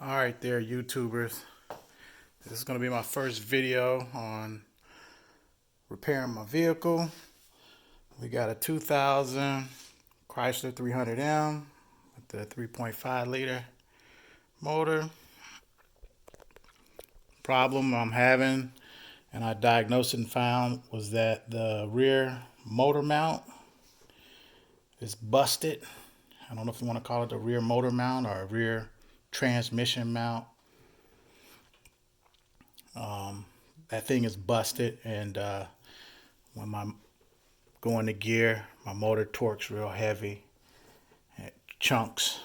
Alright there, YouTubers. This is going to be my first video on repairing my vehicle. We got a 2000 Chrysler 300M with the 3.5 liter motor. Problem I'm having, and I diagnosed and found, was that the rear motor mount is busted. I don't know if you want to call it the rear motor mount or a rear transmission mount. That thing is busted, and when I go into gear, my motor torques real heavy. It chunks,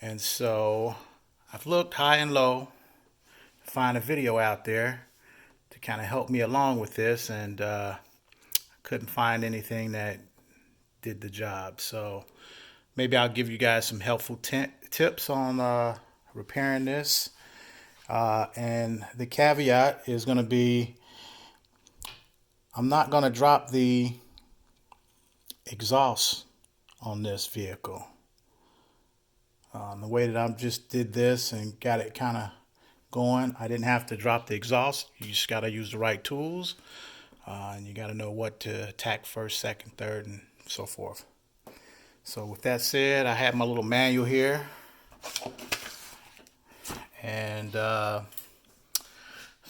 And so I've looked high and low to find a video out there to kind of help me along with this, and couldn't find anything that did the job. So maybe I'll give you guys some helpful tips on repairing this. And the caveat is going to be, I'm not going to drop the exhaust on this vehicle. The way that I just did this and got it kind of going, I didn't have to drop the exhaust. You just got to use the right tools, and you got to know what to attack first, second, third, and so forth. So with that said, I have my little manual here, and so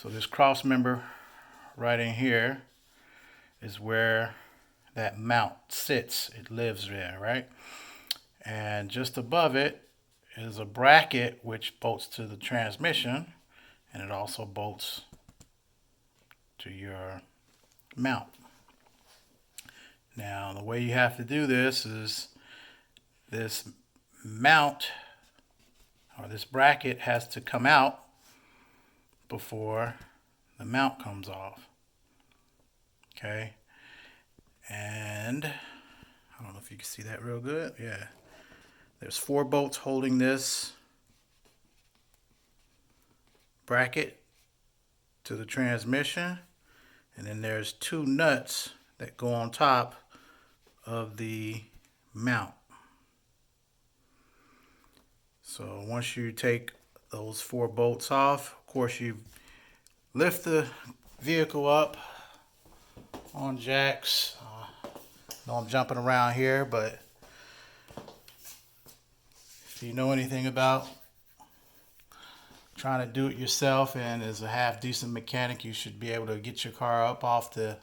this cross member right in here is where that mount sits. It lives there, right? And just above it is a bracket which bolts to the transmission, and it also bolts to your mount. Now, the way you have to do this is this mount, or this bracket, has to come out before the mount comes off. Okay, and I don't know if you can see that real good. Yeah, there's 4 bolts holding this bracket to the transmission, and then there's 2 nuts that go on top of the mount. So once you take those 4 bolts off, of course, you lift the vehicle up on jacks. I know I'm jumping around here, but if you know anything about trying to do it yourself and as a half decent mechanic, you should be able to get your car up off the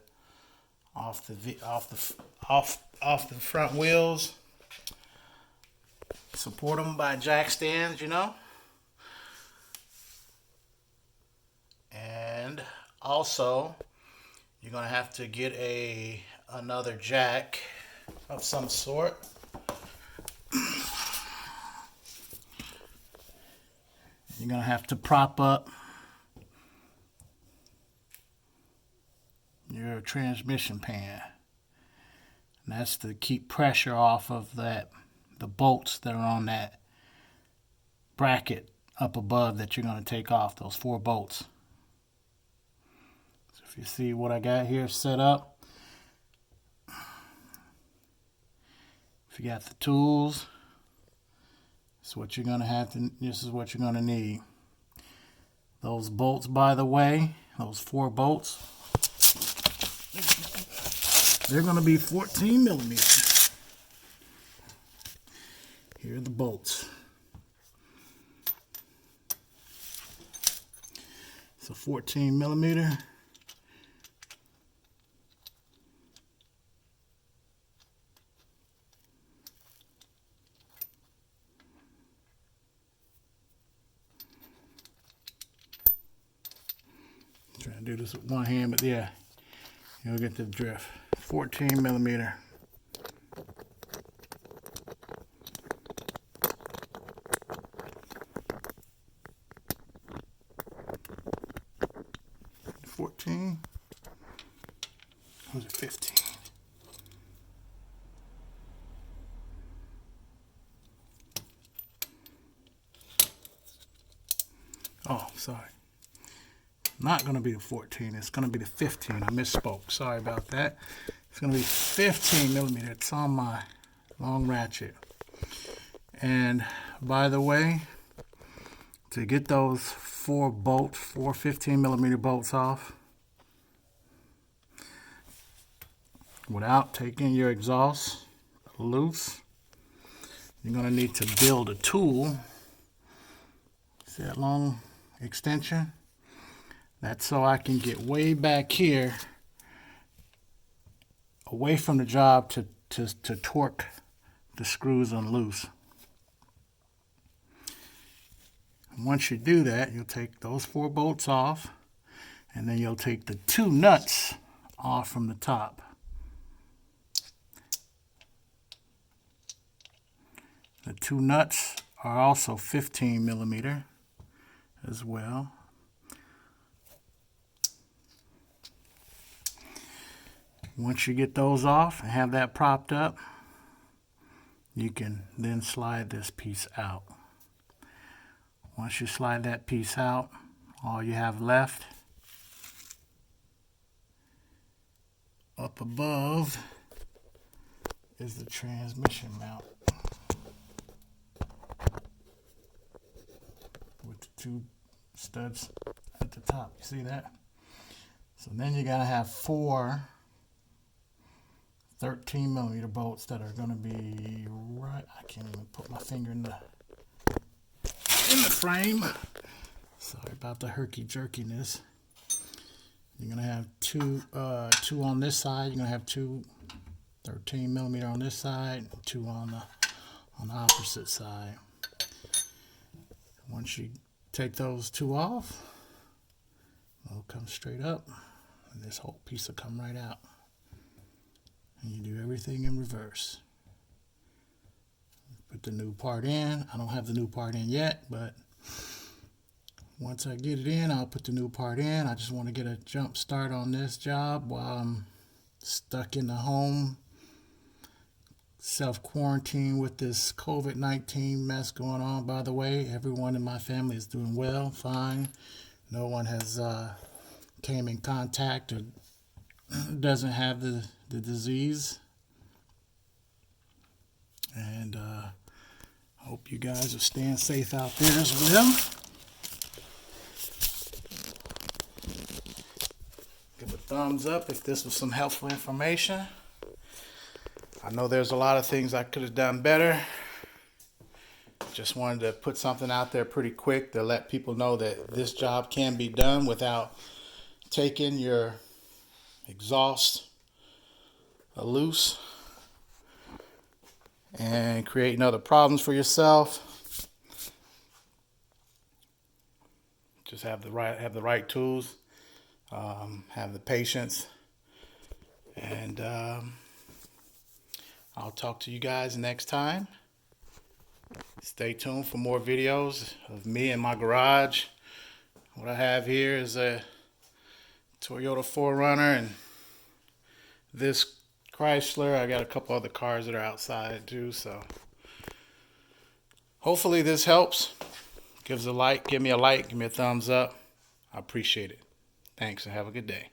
front wheels. Support them by jack stands, And also, you're gonna have to get another jack of some sort. You're gonna have to prop up your transmission pan. And that's to keep pressure off of the bolts that are on that bracket up above that you're going to take off, those 4 bolts. So if you see what I got here set up, if you got the tools, this is what you're going to need. Those bolts, by the way, those 4 bolts, they're going to be 14 millimeters. Here are the bolts. It's a 14 millimeter. Trying to do this with one hand, but yeah, you'll get the drift. 14 millimeter. Was it 15? Oh, sorry. Not going to be the 14. It's going to be the 15. I misspoke. Sorry about that. It's going to be 15 millimeter. It's on my long ratchet. And by the way, To get those four 15mm bolts off without taking your exhaust loose, you're going to need to build a tool. See that long extension? That's so I can get way back here away from the job to torque the screws on loose. Once you do that, you'll take those four bolts off, and then you'll take the two nuts off from the top. The two nuts are also 15mm as well. Once you get those off and have that propped up, you can then slide this piece out. Once you slide that piece out, all you have left up above is the transmission mount with the two studs at the top. You see that? So then you gotta have four 13mm bolts that are gonna be right. I can't even put my finger in the frame. Sorry about the herky-jerkiness. You're gonna have two on this side. You're gonna have two 13mm on this side, two on the opposite side. Once you take those two off, they'll come straight up, and this whole piece will come right out. And you do everything in reverse. Put the new part in. I don't have the new part in yet, but once I get it in, I'll put the new part in. I just want to get a jump start on this job while I'm stuck in the home, self-quarantine with this COVID-19 mess going on. By the way, everyone in my family is doing well, fine. No one has came in contact or doesn't have the disease. And hope you guys are staying safe out there as well. Give a thumbs up if this was some helpful information. I know there's a lot of things I could have done better. Just wanted to put something out there pretty quick to let people know that this job can be done without taking your exhaust loose and creating other problems for yourself. Just have the right tools, have the patience, and I'll talk to you guys next time. Stay tuned for more videos of me in my garage. What I have here is a Toyota 4Runner and this Chrysler. I got a couple other cars that are outside too, so hopefully this helps. Give me a like, give me a thumbs up. I appreciate it. Thanks and have a good day.